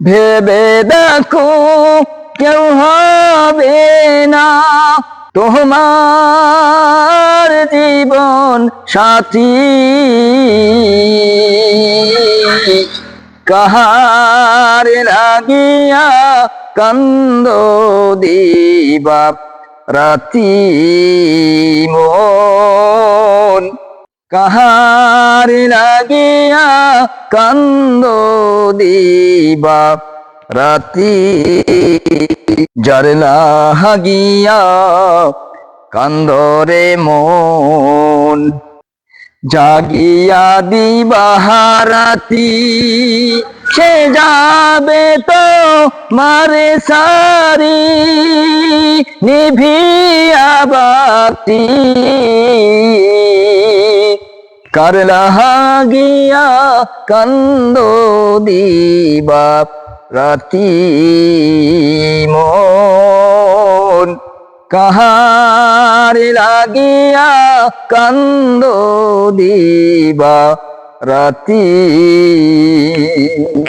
ভেবে দেখো কেউ হবে না তোমার জীবন সাথী। কাহার লাগিয়া কান্দ দিবা রাতি মন, কাহার লাগিয়া কান্দ দিবা রাতি। যার লাগিয়া কান্দরে মন, জাগিয়া দিবাহারাতি সে যাবে তো মারে সারি নিভিয়া বাতি। কার লাগিয়া কান্দ দিবা রাতি মন, কাহার লাগিয়া কান্দ দিবা রাতি।